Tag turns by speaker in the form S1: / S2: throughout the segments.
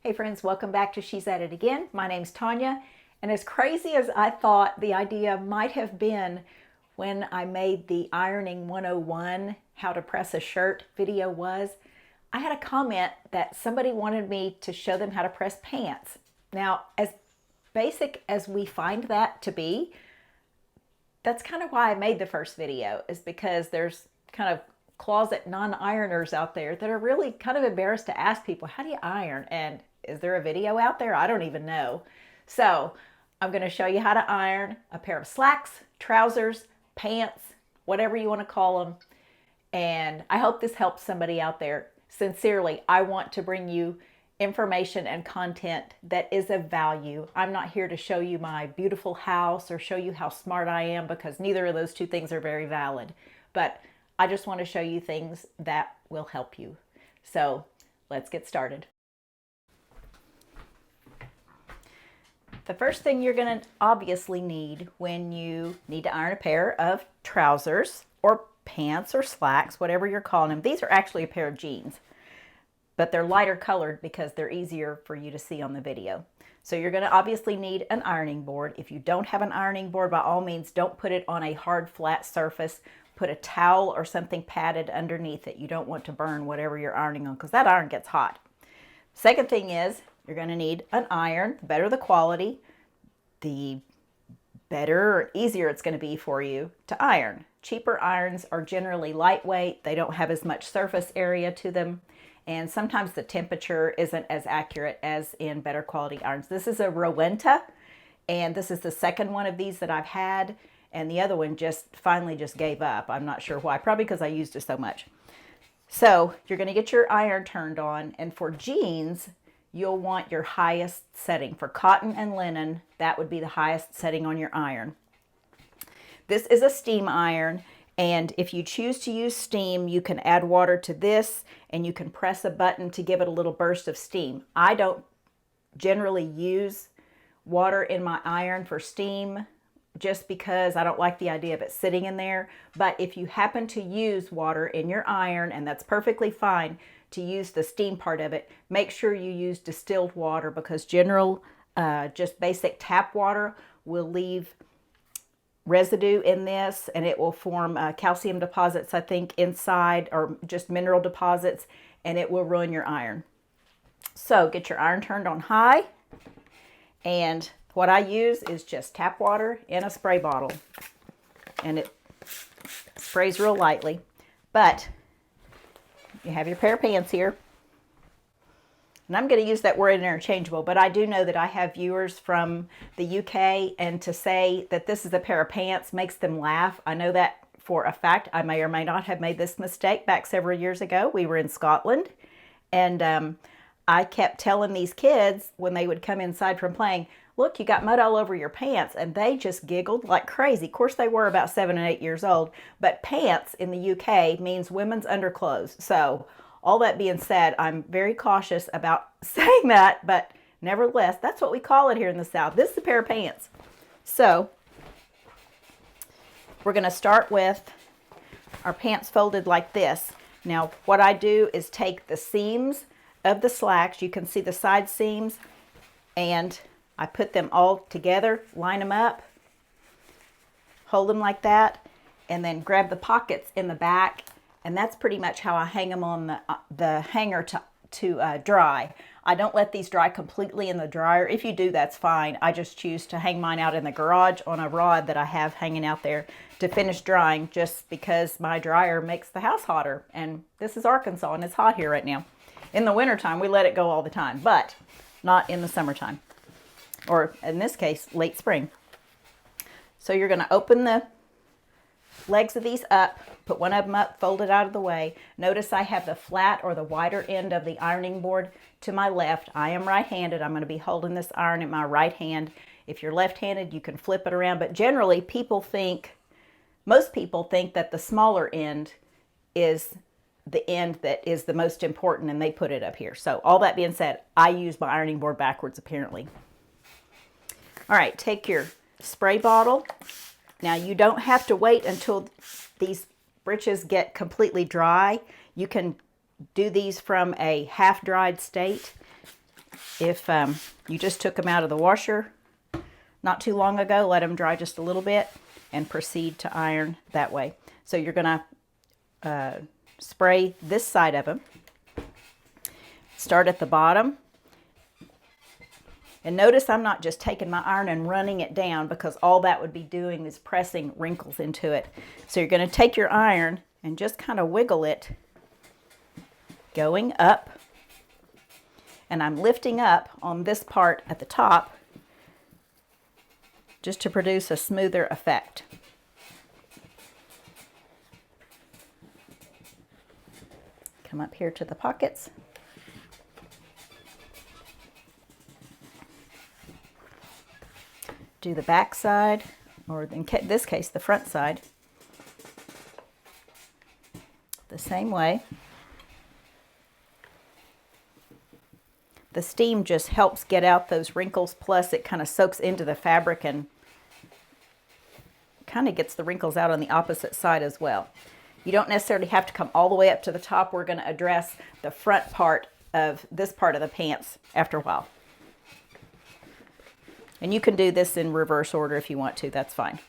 S1: Hey friends, welcome back to She's At It Again. My name's Tanya, and as crazy as I thought the idea might have been when I made the Ironing 101 How to Press a Shirt video was, I had a comment that somebody wanted me to show them how to press pants. Now, as basic as we find that to be, that's kind of why I made the first video, is because there's kind of closet non-ironers out there that are really kind of embarrassed to ask people, how do you iron? And is there a video out there? I don't even know. So I'm going to show you how to iron a pair of slacks, trousers, pants, whatever you want to call them. And I hope this helps somebody out there. Sincerely, I want to bring you information and content that is of value. I'm not here to show you my beautiful house or show you how smart I am, because neither of those two things are very valid. But I just want to show you things that will help you. So let's get started. The first thing you're going to obviously need when you need to iron a pair of trousers or pants or slacks, whatever you're calling them. These are actually a pair of jeans, but they're lighter colored because they're easier for you to see on the video. So you're going to obviously need an ironing board. If you don't have an ironing board, by all means, don't put it on a hard, flat surface. Put a towel or something padded underneath it. You don't want to burn whatever you're ironing on, because that iron gets hot. Second thing is, you're going to need an iron. The better the quality, the better or easier it's going to be for you to iron. Cheaper irons are generally lightweight. They don't have as much surface area to them. And sometimes the temperature isn't as accurate as in better quality irons. This is a Rowenta, and this is the second one of these that I've had. And the other one finally gave up. I'm not sure why. Probably because I used it so much. So you're going to get your iron turned on. And for jeans, you'll want your highest setting. For cotton and linen, that would be the highest setting on your iron. This is a steam iron. And if you choose to use steam, you can add water to this and you can press a button to give it a little burst of steam. I don't generally use water in my iron for steam, just because I don't like the idea of it sitting in there. But if you happen to use water in your iron, and that's perfectly fine to use the steam part of it, make sure you use distilled water, because just basic tap water will leave residue in this, and it will form calcium deposits, I think, inside, or just mineral deposits, and it will ruin your iron. So get your iron turned on high, and what I use is just tap water in a spray bottle, and it sprays real lightly. But you have your pair of pants here, and I'm going to use that word interchangeable, but I do know that I have viewers from the UK, and to say that this is a pair of pants makes them laugh. I know that for a fact. I may or may not have made this mistake back several years ago. We were in Scotland, and I kept telling these kids when they would come inside from playing, look, you got mud all over your pants, and they just giggled like crazy. Of course, they were about 7 and 8 years old, but pants in the UK means women's underclothes. So all that being said, I'm very cautious about saying that, but nevertheless, that's what we call it here in the South. This is a pair of pants. So we're going to start with our pants folded like this. Now, what I do is take the seams of the slacks. You can see the side seams, and I put them all together, line them up, hold them like that, and then grab the pockets in the back, and that's pretty much how I hang them on the hanger to dry. I don't let these dry completely in the dryer. If you do, that's fine. I just choose to hang mine out in the garage on a rod that I have hanging out there to finish drying, just because my dryer makes the house hotter. And this is Arkansas, and it's hot here right now. In the wintertime, we let it go all the time, but not in the summertime, or in this case, late spring. So you're going to open the legs of these up, put one of them up, fold it out of the way. Notice I have the flat or the wider end of the ironing board to my left. I am right-handed. I'm going to be holding this iron in my right hand. If you're left-handed, you can flip it around, but generally most people think that the smaller end is the end that is the most important, and they put it up here. So all that being said, I use my ironing board backwards apparently. All right, take your spray bottle. Now you don't have to wait until these breeches get completely dry. You can do these from a half-dried state. if you just took them out of the washer not too long ago, let them dry just a little bit, and proceed to iron that way. So you're going to spray this side of them. Start at the bottom. And notice I'm not just taking my iron and running it down, because all that would be doing is pressing wrinkles into it. So you're going to take your iron and just kind of wiggle it going up. And I'm lifting up on this part at the top just to produce a smoother effect. Come up here to the pockets. Do the back side, or in this case, the front side, the same way. The steam just helps get out those wrinkles, plus it kind of soaks into the fabric and kind of gets the wrinkles out on the opposite side as well. You don't necessarily have to come all the way up to the top. We're going to address the front part of this part of the pants after a while. And you can do this in reverse order if you want to, that's fine.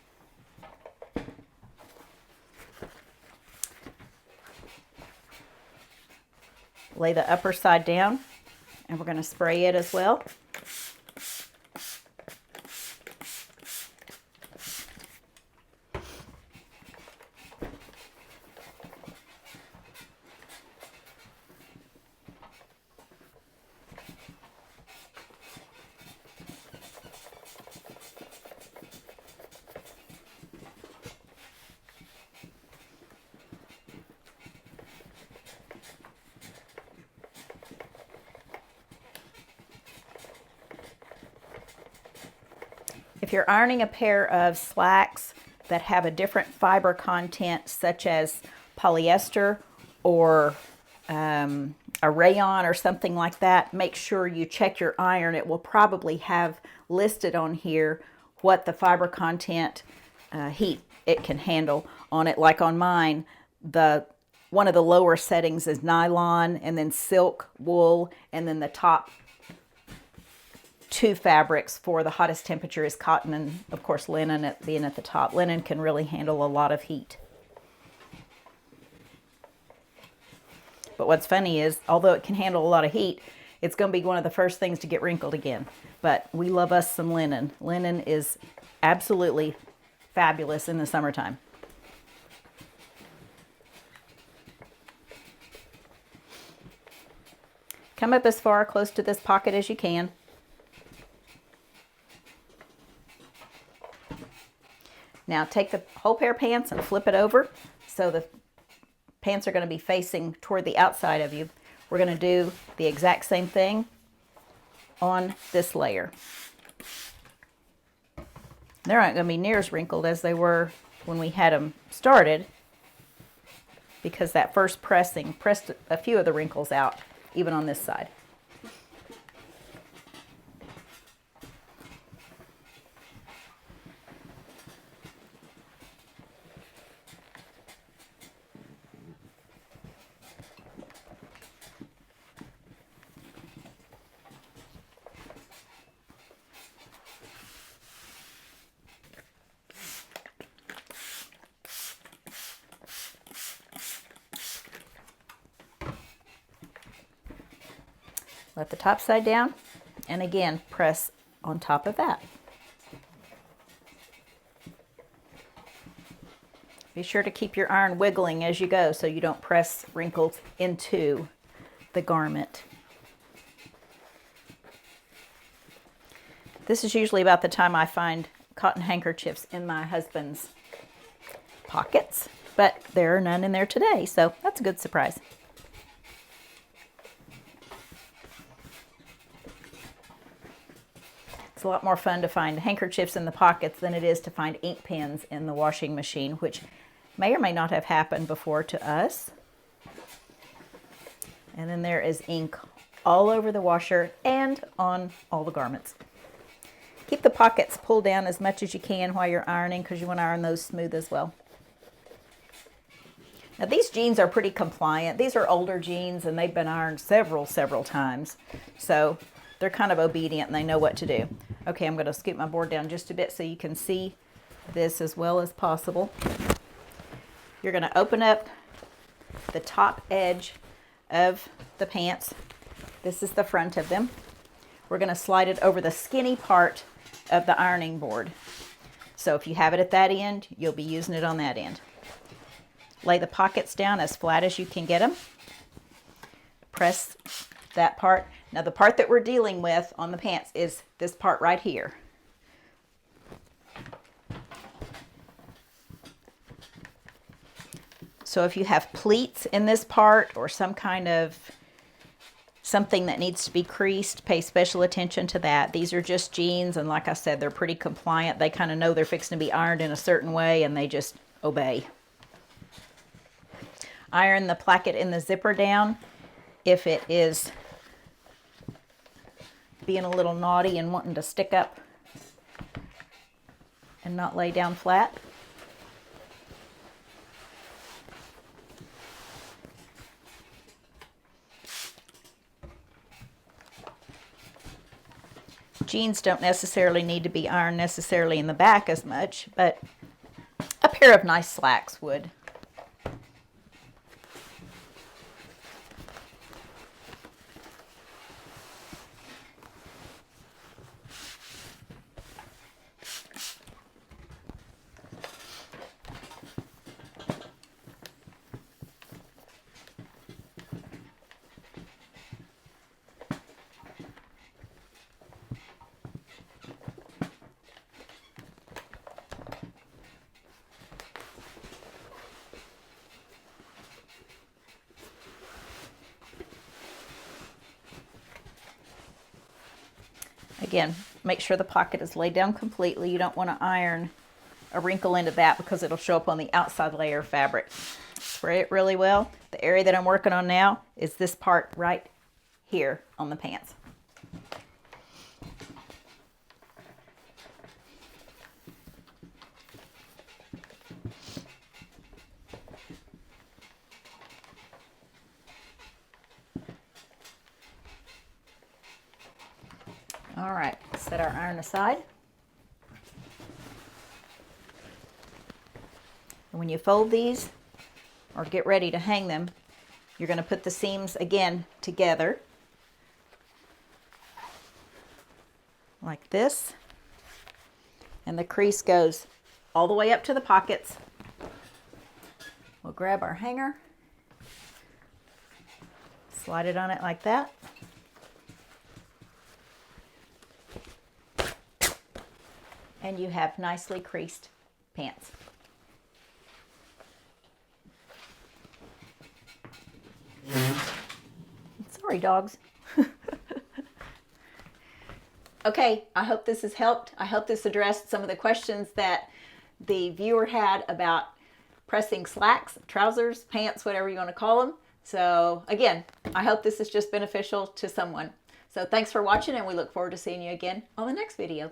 S1: Lay the upper side down, and we're going to spray it as well. If you're ironing a pair of slacks that have a different fiber content, such as polyester or a rayon or something like that, make sure you check your iron. It will probably have listed on here what the fiber content heat it can handle on it. Like on mine, one of the lower settings is nylon, and then silk, wool, and then the top two fabrics for the hottest temperature is cotton and, of course, linen being at the top. Linen can really handle a lot of heat. But what's funny is, although it can handle a lot of heat, it's going to be one of the first things to get wrinkled again. But we love us some linen. Linen is absolutely fabulous in the summertime. Come up as far close to this pocket as you can. Now take the whole pair of pants and flip it over so the pants are going to be facing toward the outside of you. We're going to do the exact same thing on this layer. They're not going to be near as wrinkled as they were when we had them started, because that first pressing pressed a few of the wrinkles out, even on this side. Let the top side down, and again, press on top of that. Be sure to keep your iron wiggling as you go so you don't press wrinkles into the garment. This is usually about the time I find cotton handkerchiefs in my husband's pockets, but there are none in there today, so that's a good surprise. It's a lot more fun to find handkerchiefs in the pockets than it is to find ink pens in the washing machine, which may or may not have happened before to us. And then there is ink all over the washer and on all the garments. Keep the pockets pulled down as much as you can while you're ironing, because you want to iron those smooth as well. Now these jeans are pretty compliant. These are older jeans and they've been ironed several times. So they're kind of obedient and they know what to do. Okay, I'm going to scoot my board down just a bit so you can see this as well as possible. You're going to open up the top edge of the pants. This is the front of them. We're going to slide it over the skinny part of the ironing board. So if you have it at that end, you'll be using it on that end. Lay the pockets down as flat as you can get them. Press that part. Now the part that we're dealing with on the pants is this part right here. So if you have pleats in this part or some kind of something that needs to be creased, pay special attention to that. These are just jeans, and like I said, they're pretty compliant. They kind of know they're fixing to be ironed in a certain way, and they just obey. Iron the placket in the zipper down if it is being a little naughty and wanting to stick up and not lay down flat. Jeans don't necessarily need to be ironed necessarily in the back as much, but a pair of nice slacks would. Again, make sure the pocket is laid down completely. You don't want to iron a wrinkle into that because it'll show up on the outside layer of fabric. Spray it really well. The area that I'm working on now is this part right here on the pants. All right, set our iron aside. And when you fold these or get ready to hang them, you're going to put the seams again together like this. And the crease goes all the way up to the pockets. We'll grab our hanger, slide it on it like that. And you have nicely creased pants. Sorry, dogs. Okay, I hope this has helped. I hope this addressed some of the questions that the viewer had about pressing slacks, trousers, pants, whatever you want to call them. So again, I hope this is just beneficial to someone. So thanks for watching, and we look forward to seeing you again on the next video.